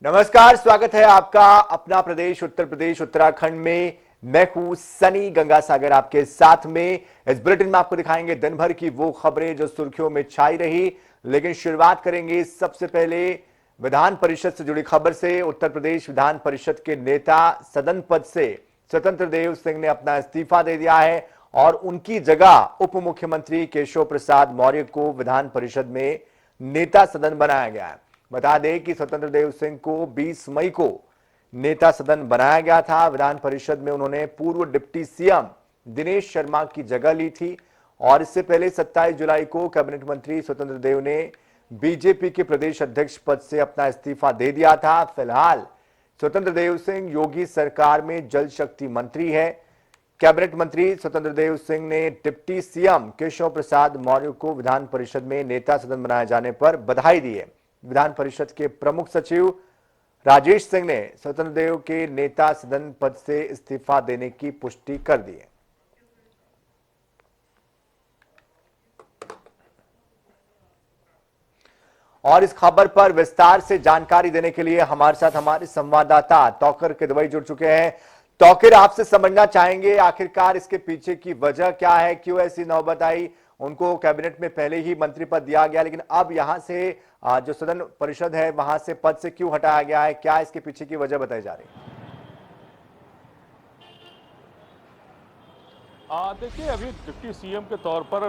नमस्कार, स्वागत है आपका अपना प्रदेश उत्तर प्रदेश उत्तराखंड में। मैं हूं सनी गंगासागर आपके साथ में। इस बुलेटिन में आपको दिखाएंगे दिन भर की वो खबरें जो सुर्खियों में छाई रही। लेकिन शुरुआत करेंगे सबसे पहले विधान परिषद से जुड़ी खबर से। उत्तर प्रदेश विधान परिषद के नेता सदन पद से स्वतंत्र देव सिंह ने अपना इस्तीफा दे दिया है और उनकी जगह उप मुख्यमंत्री केशव प्रसाद मौर्य को विधान परिषद में नेता सदन बनाया गया है। बता दें कि स्वतंत्र देव सिंह को 20 मई को नेता सदन बनाया गया था। विधान परिषद में उन्होंने पूर्व डिप्टी सीएम दिनेश शर्मा की जगह ली थी और इससे पहले 27 जुलाई को कैबिनेट मंत्री स्वतंत्र देव ने बीजेपी के प्रदेश अध्यक्ष पद से अपना इस्तीफा दे दिया था। फिलहाल स्वतंत्र देव सिंह योगी सरकार में जल शक्ति मंत्री है। कैबिनेट मंत्री स्वतंत्र देव सिंह ने डिप्टी सीएम केशव प्रसाद मौर्य को विधान परिषद में नेता सदन बनाए जाने पर बधाई दी है। विधान परिषद के प्रमुख सचिव राजेश सिंह ने स्वतंत्र देव के नेता सदन पद से इस्तीफा देने की पुष्टि कर दी है। और इस खबर पर विस्तार से जानकारी देने के लिए हमारे साथ हमारे संवाददाता तौकर किदवई जुड़ चुके हैं। तौकर, आपसे समझना चाहेंगे आखिरकार इसके पीछे की वजह क्या है, क्यों ऐसी नौबत आई। उनको कैबिनेट में पहले ही मंत्री पद दिया गया, लेकिन अब यहां से जो सदन परिषद है वहां से पद से क्यों हटाया गया है, क्या इसके पीछे की वजह बताई जा रही है? देखिए, अभी डिप्टी सीएम के तौर पर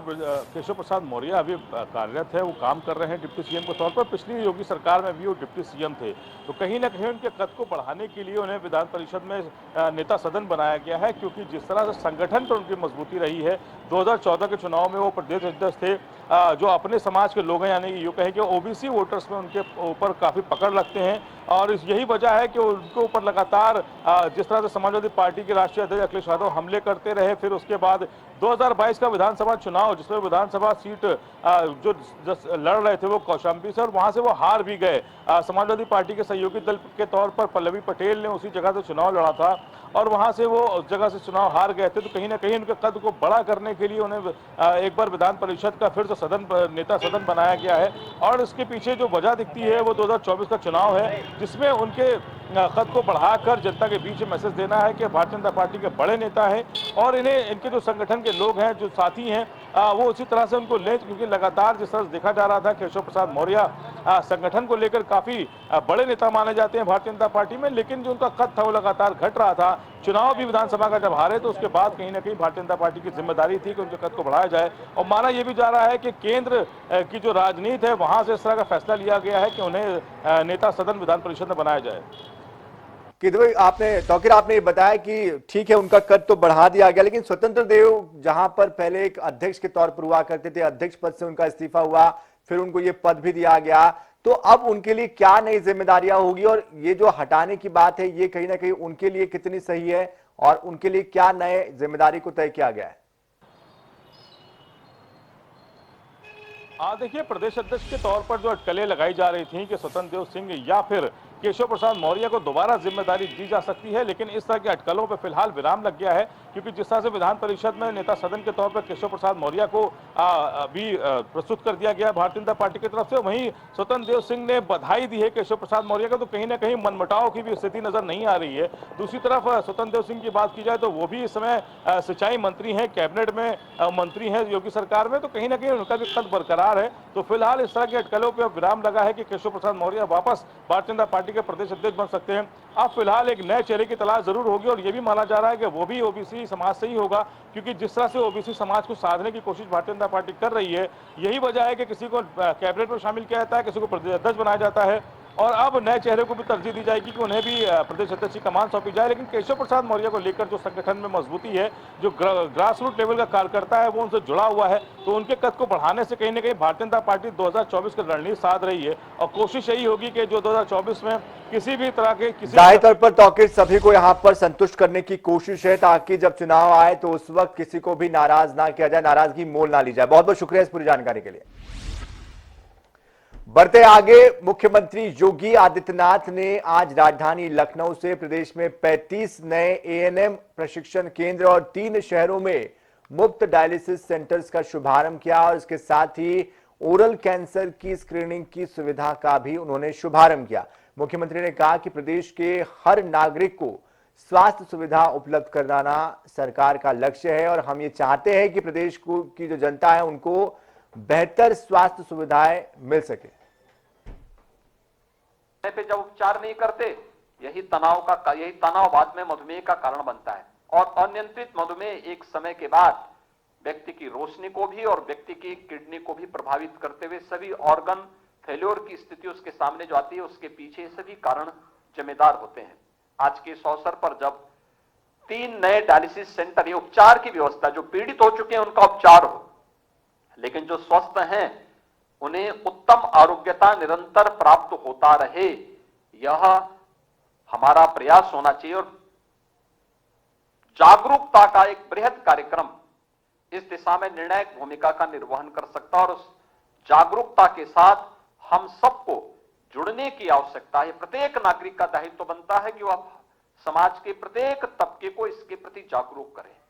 केशव प्रसाद मौर्य अभी कार्यरत है। वो काम कर रहे हैं डिप्टी सीएम के तौर पर। पिछली योगी सरकार में भी वो डिप्टी सीएम थे, तो कहीं ना कहीं उनके कद को बढ़ाने के लिए उन्हें विधान परिषद में नेता सदन बनाया गया है। क्योंकि जिस तरह से संगठन पर उनकी मजबूती रही है, 2014 के चुनाव में वो प्रदेश अध्यक्ष थे। जो अपने समाज के लोग हैं, यानी यूँ कहें कि ओबीसी वोटर्स में उनके ऊपर काफ़ी पकड़ लगते हैं और यही वजह है कि उनके ऊपर लगातार जिस तरह से समाजवादी पार्टी के राष्ट्रीय अध्यक्ष अखिलेश यादव हमले करते रहे। फिर उसके बाद 2022 का विधानसभा चुनाव, जिसमें विधानसभा सीट जो लड़ रहे थे वो कौशाम्बी से, और वहां से वो हार भी गए। समाजवादी पार्टी के सहयोगी दल के तौर पर पल्लवी पटेल ने उसी जगह से चुनाव लड़ा था और वहां से वो उस जगह से चुनाव हार गए थे। तो कहीं ना कहीं उनके कद को बड़ा करने के लिए उन्हें एक बार विधान परिषद का फिर से नेता सदन बनाया गया है। और इसके पीछे जो वजह दिखती है वो 2024 का चुनाव है, जिसमें उनके कद को बढ़ाकर जनता के बीच मैसेज देना है कि भारतीय जनता पार्टी के बड़े नेता हैं और इन्हें इनके जो संगठन के लोग हैं, जो साथी हैं, वो उसी तरह से उनको लें। क्योंकि लगातार जिस तरह से देखा जा रहा था, केशव प्रसाद मौर्य संगठन को लेकर काफी बड़े नेता माने जाते हैं भारतीय जनता पार्टी में, लेकिन जो उनका कद था वो लगातार घट रहा था। चुनाव भी विधानसभा का जब हारे तो उसके बाद कहीं ना कहीं भारतीय जनता पार्टी की जिम्मेदारी थी कि उनके कद को बढ़ाया जाए। और माना यह भी जा रहा है कि केंद्र की जो राजनीति है वहां से इस तरह का फैसला लिया गया है कि उन्हें नेता सदन विधान परिषद में बनाया जाए। आपने बताया कि ठीक है, उनका कद तो बढ़ा दिया गया, लेकिन स्वतंत्र देव जहां पर पहले एक अध्यक्ष के तौर पर हुआ करते थे, अध्यक्ष पद से उनका इस्तीफा हुआ, फिर उनको ये पद भी दिया गया, तो अब उनके लिए क्या नई जिम्मेदारियां होगी और ये जो हटाने की बात है ये कहीं ना कहीं उनके लिए कितनी सही है और उनके लिए क्या नए जिम्मेदारी को तय किया गया है? देखिए, प्रदेश अध्यक्ष के तौर पर जो अटकलें लगाई जा रही थी कि स्वतंत्र देव सिंह या फिर केशव प्रसाद मौर्य को दोबारा जिम्मेदारी दी जा सकती है, लेकिन इस तरह की अटकलों पर फिलहाल विराम लग गया है। क्योंकि जिस तरह से विधान परिषद में नेता सदन के तौर पर केशव प्रसाद मौर्य को अभी प्रस्तुत कर दिया गया भारतीय जनता पार्टी की तरफ से, वहीं स्वतंत्र देव सिंह ने बधाई दी है केशव प्रसाद मौर्य को, तो कहीं ना कहीं मनमुटाव की भी स्थिति नजर नहीं आ रही है। दूसरी तरफ स्वतंत्र देव सिंह की बात की जाए तो वो भी इस समय सिंचाई मंत्री हैं, कैबिनेट में मंत्री हैं योगी सरकार में, तो कहीं ना कहीं उनका भी कद बरकरार है। तो फिलहाल इस तरह की अटकलों पर विराम लगा है कि केशव प्रसाद मौर्य वापस भारतीय जनता पार्टी के प्रदेश अध्यक्ष बन सकते हैं। अब फिलहाल एक नए चेहरे की तलाश जरूर होगी और यह भी माना जा रहा है कि वो भी ओबीसी समाज से ही होगा। क्योंकि जिस तरह से ओबीसी समाज को साधने की कोशिश भारतीय जनता पार्टी कर रही है, यही वजह है कि किसी को कैबिनेट में शामिल किया जाता है, किसी को प्रदेश अध्यक्ष बनाया जाता है और अब नए चेहरे को भी तरजीह दी जाएगी कि उन्हें भी प्रदेश अध्यक्ष की कमान सौंपी जाए। लेकिन केशव प्रसाद मौर्य को लेकर जो संगठन में मजबूती है, जो ग्रास रूट लेवल का कार्यकर्ता है वो उनसे जुड़ा हुआ है, तो उनके कद को बढ़ाने से कहीं ना कहीं भारतीय जनता पार्टी 2024 की रणनीति साध रही है और कोशिश यही होगी कि जो 2024 में किसी भी तरह के जाहिर तौर पर तौकीर सभी को यहाँ पर संतुष्ट करने की कोशिश है ताकि जब चुनाव आए तो उस वक्त किसी को भी नाराज ना किया जाए, नाराजगी मोल ना ली जाए। बहुत बहुत शुक्रिया इस पूरी जानकारी के लिए। बढ़ते आगे, मुख्यमंत्री योगी आदित्यनाथ ने आज राजधानी लखनऊ से प्रदेश में 35 नए एएनएम प्रशिक्षण केंद्र और 3 शहरों में मुफ्त डायलिसिस सेंटर्स का शुभारंभ किया और इसके साथ ही ओरल कैंसर की स्क्रीनिंग की सुविधा का भी उन्होंने शुभारंभ किया। मुख्यमंत्री ने कहा कि प्रदेश के हर नागरिक को स्वास्थ्य सुविधा उपलब्ध कराना सरकार का लक्ष्य है और हम ये चाहते हैं कि प्रदेश की जो जनता है उनको बेहतर स्वास्थ्य सुविधाएं मिल सके। पे जब उपचार नहीं करते, यही तनाव बाद में मधुमेह का कारण बनता है और अनियंत्रित मधुमेह एक समय के बाद व्यक्ति की रोशनी को भी और व्यक्ति की किडनी को भी प्रभावित करते हुए सभी ऑर्गन फेल्योर की स्थिति उसके सामने जो आती है, उसके पीछे सभी कारण जिम्मेदार होते हैं। आज के इस अवसर पर जब 3 नए डायलिसिस सेंटर, ये उपचार की व्यवस्था, जो पीड़ित हो चुके हैं उनका उपचार हो, लेकिन जो स्वस्थ हैं उन्हें उत्तम आरोग्यता निरंतर प्राप्त होता रहे, यह हमारा प्रयास होना चाहिए। और जागरूकता का एक बृहद कार्यक्रम इस दिशा में निर्णायक भूमिका का निर्वहन कर सकता है और उस जागरूकता के साथ हम सबको जुड़ने की आवश्यकता है। प्रत्येक नागरिक का दायित्व बनता है कि वह समाज के प्रत्येक तबके को इसके प्रति जागरूक करे।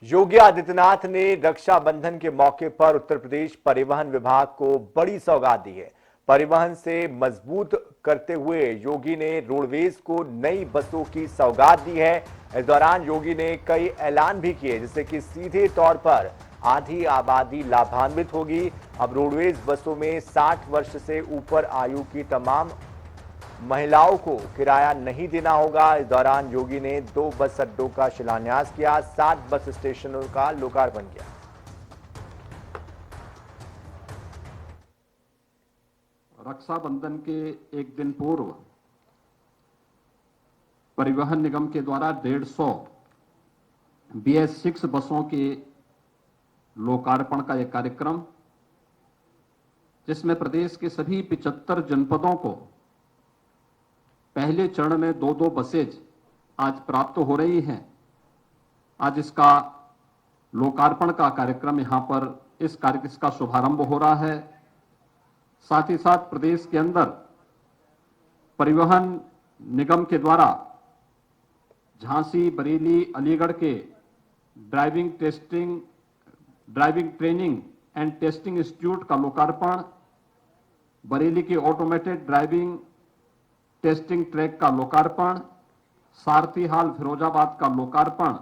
योगी आदित्यनाथ ने रक्षाबंधन के मौके पर उत्तर प्रदेश परिवहन विभाग को बड़ी सौगात दी है। परिवहन से मजबूत करते हुए योगी ने रोडवेज को नई बसों की सौगात दी है। इस दौरान योगी ने कई ऐलान भी किए, जिससे कि सीधे तौर पर आधी आबादी लाभान्वित होगी। अब रोडवेज बसों में 60 वर्ष से ऊपर आयु की तमाम महिलाओं को किराया नहीं देना होगा। इस दौरान योगी ने 2 बस अड्डों का शिलान्यास किया, 7 बस स्टेशनों का लोकार्पण किया। रक्षाबंधन के एक दिन पूर्व परिवहन निगम के द्वारा 150 BS6 बसों के लोकार्पण का एक कार्यक्रम, जिसमें प्रदेश के सभी 75 जनपदों को पहले चरण में 2-2 बसेज आज प्राप्त हो रही हैं। आज इसका लोकार्पण का कार्यक्रम यहां पर इसका शुभारंभ हो रहा है। साथ ही साथ प्रदेश के अंदर परिवहन निगम के द्वारा झांसी, बरेली, अलीगढ़ के driving training and testing institute का लोकार्पण, बरेली के ऑटोमेटेड ड्राइविंग टेस्टिंग ट्रैक का लोकार्पण, सारथी हाल फिरोजाबाद का लोकार्पण,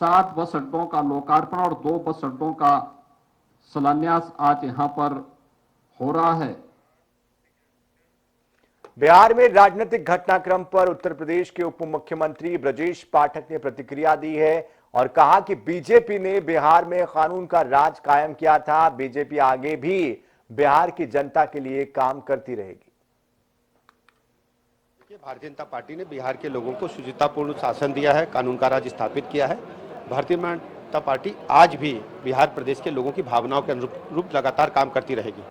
7 बस अड्डों का लोकार्पण और 2 बस अड्डों का शिलान्यास आज यहां पर हो रहा है। बिहार में राजनीतिक घटनाक्रम पर उत्तर प्रदेश के उप मुख्यमंत्री ब्रजेश पाठक ने प्रतिक्रिया दी है और कहा कि बीजेपी ने बिहार में कानून का राज कायम किया था। बीजेपी आगे भी बिहार की जनता के लिए काम करती रहेगी। भारतीय जनता पार्टी ने बिहार के लोगों को शुचितापूर्ण शासन दिया है, कानून का राज स्थापित किया है। भारतीय जनता पार्टी आज भी बिहार प्रदेश के लोगों की भावनाओं के अनुरूप लगातार काम करती रहेगी।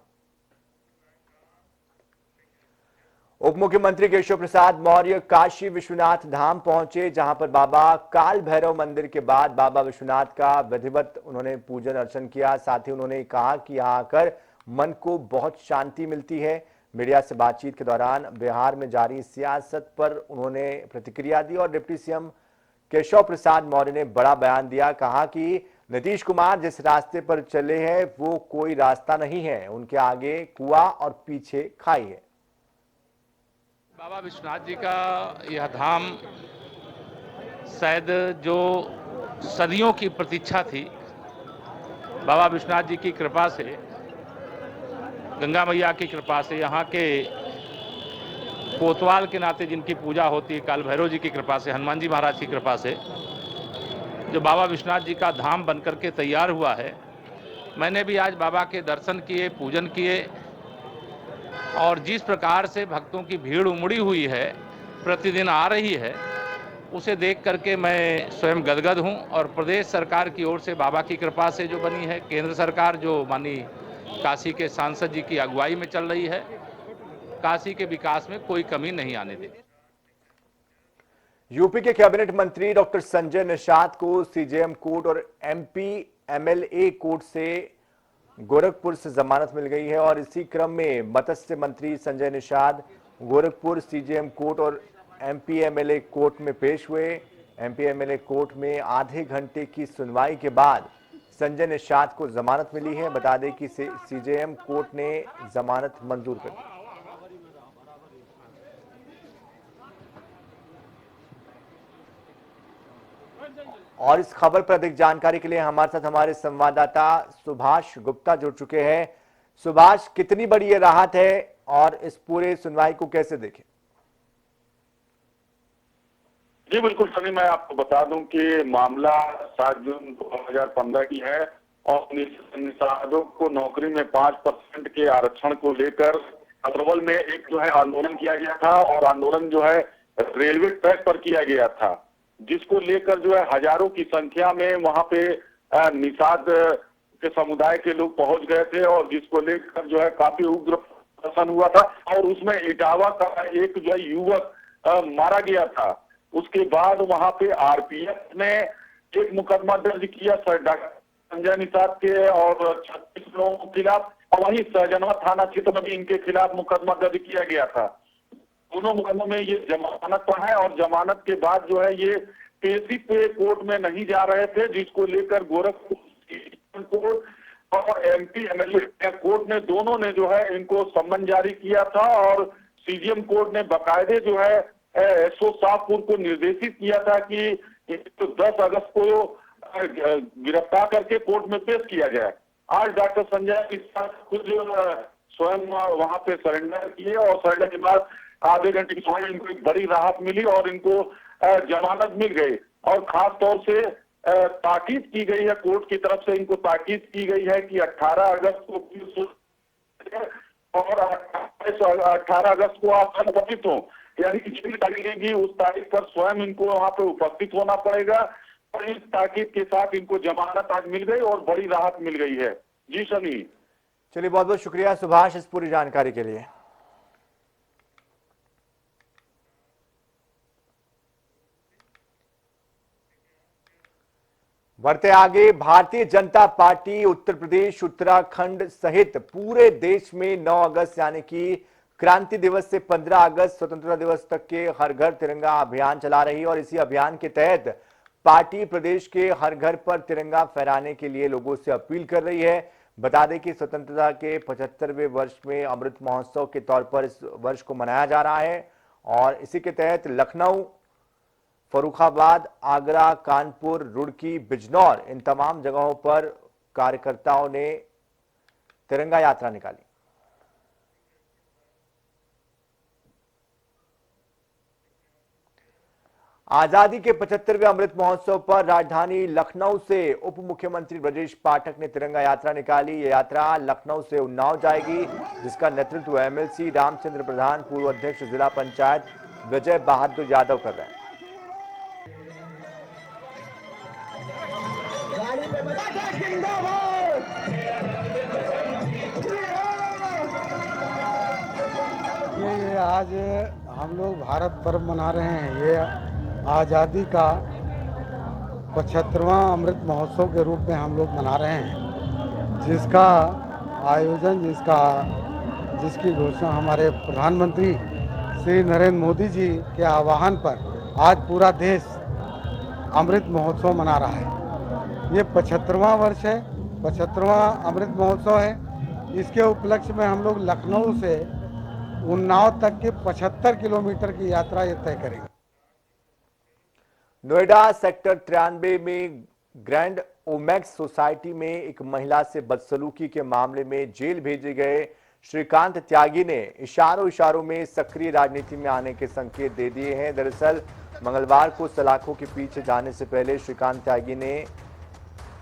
उप मुख्यमंत्री केशव प्रसाद मौर्य काशी विश्वनाथ धाम पहुंचे, जहां पर बाबा काल भैरव मंदिर के बाद बाबा विश्वनाथ का विधिवत उन्होंने पूजन अर्चन किया। साथ ही उन्होंने कहा कि यहां आकर मन को बहुत शांति मिलती है। मीडिया से बातचीत के दौरान बिहार में जारी सियासत पर उन्होंने प्रतिक्रिया दी और डिप्टी सीएम केशव प्रसाद मौर्य ने बड़ा बयान दिया। कहा कि नीतीश कुमार जिस रास्ते पर चले हैं वो कोई रास्ता नहीं है, उनके आगे कुआं और पीछे खाई है। बाबा विश्वनाथ जी का यह धाम शायद जो सदियों की प्रतीक्षा थी, बाबा विश्वनाथ जी की कृपा से, गंगा मैया की कृपा से, यहाँ के कोतवाल के नाते जिनकी पूजा होती है, काल भैरव जी की कृपा से, हनुमान जी महाराज की कृपा से जो बाबा विश्वनाथ जी का धाम बनकर के तैयार हुआ है। मैंने भी आज बाबा के दर्शन किए, पूजन किए और जिस प्रकार से भक्तों की भीड़ उमड़ी हुई है, प्रतिदिन आ रही है, उसे देख करके मैं स्वयं गदगद हूं। और प्रदेश सरकार की ओर से बाबा की कृपा से जो बनी है, केंद्र सरकार जो मानी काशी के सांसद जी की अगुवाई में चल रही है, काशी के विकास में कोई कमी नहीं आने देगी। यूपी के कैबिनेट मंत्री डॉक्टर संजय निषाद को सीजेएम कोर्ट और एमपी एमएलए कोर्ट से गोरखपुर से जमानत मिल गई है और इसी क्रम में मत्स्य मंत्री संजय निषाद गोरखपुर सीजेएम कोर्ट और एमपी एमएलए कोर्ट में पेश हुए। एमपी एमएलए कोर्ट में आधे घंटे की सुनवाई के बाद संजय निषाद को जमानत मिली है। बता दें कि सीजेएम कोर्ट ने जमानत मंजूर कर दी। और इस खबर पर अधिक जानकारी के लिए हमारे साथ हमारे संवाददाता सुभाष गुप्ता जुड़ चुके हैं। सुभाष, कितनी बड़ी ये राहत है और इस पूरे सुनवाई को कैसे देखें? जी बिल्कुल सनी, मैं आपको बता दूं कि मामला 7 जून 2015 की है और निषादों को नौकरी में 5% के आरक्षण को लेकर अग्रवाल में एक जो है आंदोलन किया गया था और आंदोलन जो है रेलवे ट्रैक पर किया गया था, जिसको लेकर जो है हजारों की संख्या में वहां पे निषाद के समुदाय के लोग पहुंच गए थे और जिसको लेकर जो है काफी उग्र प्रदर्शन हुआ था और उसमें इटावा का एक जो है युवक मारा गया था। उसके बाद वहां पे आरपीएफ ने एक मुकदमा दर्ज किया संजय निषाद के और 36 लोगों के खिलाफ और वहीं सहजनवा थाना क्षेत्र में भी इनके खिलाफ मुकदमा दर्ज किया गया था। दोनों मुकदमों में ये जमानत पर है और जमानत के बाद जो है ये पेशी पे कोर्ट में नहीं जा रहे थे, जिसको लेकर गोरखपुर कोर्ट और एमपी एमएलए कोर्ट ने दोनों ने जो है इनको सम्मन जारी किया था और सीजीएम कोर्ट ने बाकायदे जो है एसओ शाहपुर को निर्देशित किया था कि 10 अगस्त को गिरफ्तार करके कोर्ट में पेश किया जाए। आज डॉक्टर संजय निषाद खुद स्वयं वहां पे सरेंडर किए और सरेंडर के बाद आधे घंटे के समय इनको एक बड़ी राहत मिली और इनको जमानत मिल गई और खास तौर से ताकीद की गई है, कोर्ट की तरफ से इनको ताकीद की गई है कि 18 अगस्त को और 18 अगस्त को आप उपस्थित हो, यानी कि जितनी तारीख लेगी उस तारीख पर स्वयं इनको वहां पे उपस्थित होना पड़ेगा और इस ताकीद के साथ इनको जमानत आज मिल गई और बड़ी राहत मिल गई है। जी सनी। चलिए, बहुत बहुत शुक्रिया सुभाष इस पूरी जानकारी के लिए। बढ़ते आगे, भारतीय जनता पार्टी उत्तर प्रदेश उत्तराखंड सहित पूरे देश में 9 अगस्त यानी कि क्रांति दिवस से 15 अगस्त स्वतंत्रता दिवस तक के हर घर तिरंगा अभियान चला रही है और इसी अभियान के तहत पार्टी प्रदेश के हर घर पर तिरंगा फहराने के लिए लोगों से अपील कर रही है। बता दें कि स्वतंत्रता के 75वें वर्ष में अमृत महोत्सव के तौर पर इस वर्ष को मनाया जा रहा है और इसी के तहत लखनऊ, फर्रुखाबाद, आगरा, कानपुर, रुड़की, बिजनौर इन तमाम जगहों पर कार्यकर्ताओं ने तिरंगा यात्रा निकाली। आजादी के 75वें अमृत महोत्सव पर राजधानी लखनऊ से उप मुख्यमंत्री ब्रजेश पाठक ने तिरंगा यात्रा निकाली। यह यात्रा लखनऊ से उन्नाव जाएगी, जिसका नेतृत्व एमएलसी रामचंद्र प्रधान, पूर्व अध्यक्ष जिला पंचायत विजय बहादुर यादव कर रहे हैं। ये आज हम लोग भारत पर्व मना रहे हैं। ये आज़ादी का 75वां अमृत महोत्सव के रूप में हम लोग मना रहे हैं, जिसका आयोजन जिसकी घोषणा हमारे प्रधानमंत्री श्री नरेंद्र मोदी जी के आह्वान पर आज पूरा देश अमृत महोत्सव मना रहा है। ये 75वां वर्ष है, 75वां अमृत महोत्सव है। इसके उपलक्ष्य में हम लोग लखनऊ से उन्नाव तक के 75 किलोमीटर की यात्रा ये तय करेंगे। नोएडा सेक्टर 93 में ग्रैंड ओमेक्स सोसाइटी में एक महिला से बदसलूकी के मामले में जेल भेजे गए श्रीकांत त्यागी ने इशारों में सक्रिय राजनीति में आने के संकेत दे दिए हैं। दरअसल मंगलवार को सलाखों के पीछे जाने से पहले श्रीकांत त्यागी ने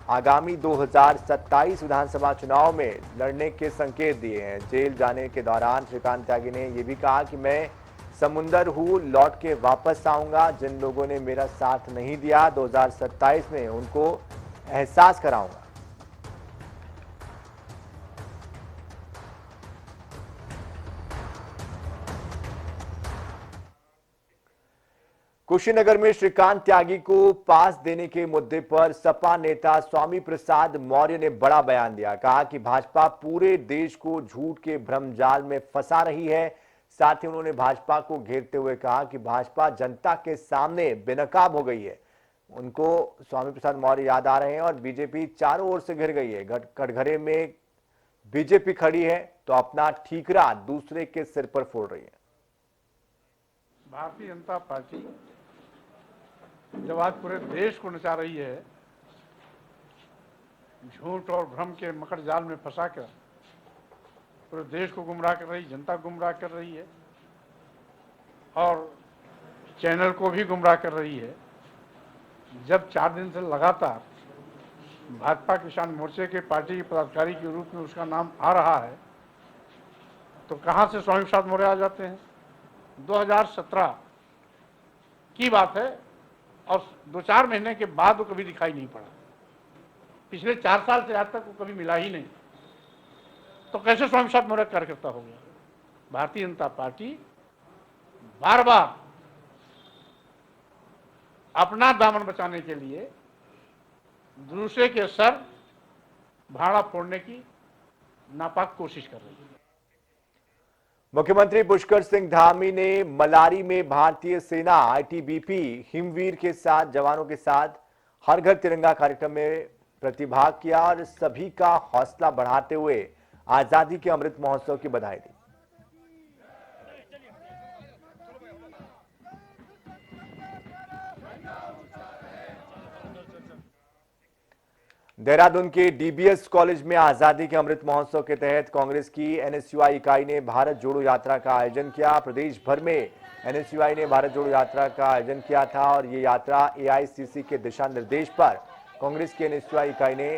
आगामी 2027 विधानसभा चुनाव में लड़ने के संकेत दिए हैं। जेल जाने के दौरान श्रीकांत त्यागी ने यह भी कहा कि मैं समुंदर हूं, लौट के वापस आऊंगा। जिन लोगों ने मेरा साथ नहीं दिया 2027 में उनको एहसास कराऊंगा। कुशीनगर में श्रीकांत त्यागी को पास देने के मुद्दे पर सपा नेता स्वामी प्रसाद मौर्य ने बड़ा बयान दिया। कहा कि भाजपा पूरे देश को झूठ के भ्रमजाल में फंसा रही है। साथ ही उन्होंने भाजपा को घेरते हुए कहा कि भाजपा जनता के सामने बेनकाब हो गई है। उनको स्वामी प्रसाद मौर्य याद आ रहे हैं और बीजेपी चारों ओर से घिर गई है। कटघरे में बीजेपी खड़ी है तो अपना ठीकरा दूसरे के सिर पर फोड़ रही है। भारतीय जनता पार्टी जब आज पूरे देश को नचा रही है, झूठ और भ्रम के मकड़ जाल में फंसाकर पूरे देश को गुमराह कर रही, जनता को गुमराह कर रही है और चैनल को भी गुमराह कर रही है। जब 4 दिन से लगातार भाजपा किसान मोर्चे के पार्टी के पदाधिकारी के रूप में उसका नाम आ रहा है, तो कहां से स्वामी प्रसाद मौर्य आ जाते हैं? 2017 की बात है और 2-4 महीने के बाद वो कभी दिखाई नहीं पड़ा। पिछले 4 साल से आज तक वो कभी मिला ही नहीं। तो कैसे स्वामी प्रसाद मौर्य कार्यकर्ता हो गया? भारतीय जनता पार्टी बार बार अपना दामन बचाने के लिए दूसरे के सर भाड़ा फोड़ने की नापाक कोशिश कर रही है। मुख्यमंत्री पुष्कर सिंह धामी ने मलारी में भारतीय सेना आईटीबीपी हिमवीर के साथ जवानों के साथ हर घर तिरंगा कार्यक्रम में प्रतिभाग किया और सभी का हौसला बढ़ाते हुए आजादी के अमृत महोत्सव की बधाई दी। देहरादून के डीबीएस कॉलेज में आजादी के अमृत महोत्सव के तहत कांग्रेस की एनएसयूआई इकाई ने भारत जोड़ो यात्रा का आयोजन किया। प्रदेश भर में एनएसयूआई ने भारत जोड़ो यात्रा का आयोजन किया था और ये यात्रा एआईसीसी के दिशा निर्देश पर कांग्रेस की एनएसयूआई इकाई ने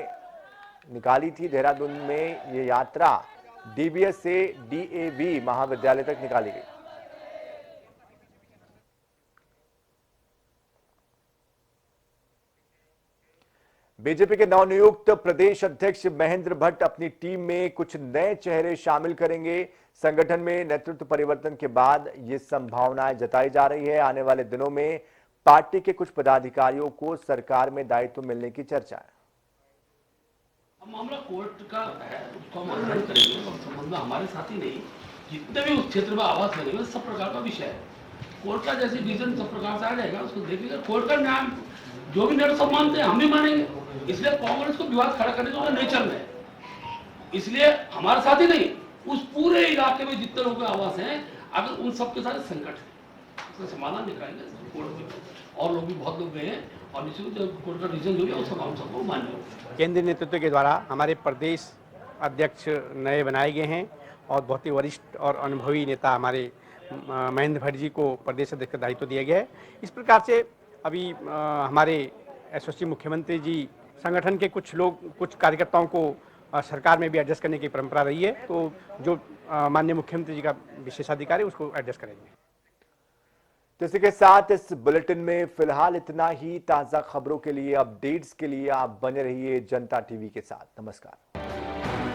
निकाली थी। देहरादून में ये यात्रा डीबीएस से डीएवी महाविद्यालय तक निकाली गई। बीजेपी के नवनियुक्त प्रदेश अध्यक्ष महेंद्र भट्ट अपनी टीम में कुछ नए चेहरे शामिल करेंगे। संगठन में नेतृत्व परिवर्तन के बाद ये संभावनाएं जताई जा रही है। आने वाले दिनों में पार्टी के कुछ पदाधिकारियों को सरकार में दायित्व मिलने की चर्चा है। मामला कोर्ट का है, उसको हम अध्ययन करेंगे और संबंध में हमारे साथ ही नहीं, जितने भी उस क्षेत्र में आवास लगेंगे सब प्रकार का विषय है। कोर्ट का जैसे डिसीजन सब प्रकार से आ जाएगा, उसको देखेंगे। कोर्ट का न्याय जो भी निर्णय सब मानते हैं, हम भी मानेंगे। इसलिए कांग्रेस को विवाद खड़ा करने का नेचर में, इसलिए हमारे साथ ही नहीं, उस पूरे इलाके में जितने लोगों के आवास हैं, अगर उन सबके साथ संकट है, उसका समाधान निकालेंगे कोर्ट में। और लोग भी बहुत लोग गए हैं और निश्चित कोर्ट का डिसीजन जो है उसको हम सबको मान्य होगा। केंद्रीय नेतृत्व के द्वारा हमारे प्रदेश अध्यक्ष नए बनाए गए हैं और बहुत ही वरिष्ठ और अनुभवी नेता हमारे महेंद्र भट्ट जी को प्रदेश अध्यक्ष का दायित्व दिया गया है। इस प्रकार से अभी हमारे यशस्वी मुख्यमंत्री जी संगठन के कुछ लोग, कुछ कार्यकर्ताओं को सरकार में भी एडजस्ट करने की परंपरा रही है, तो जो माननीय मुख्यमंत्री जी का विशेषाधिकार है उसको एडजस्ट करेंगे। तो इसी के साथ इस बुलेटिन में फिलहाल इतना ही। ताजा खबरों के लिए, अपडेट्स के लिए आप बने रहिए जनता टीवी के साथ। नमस्कार।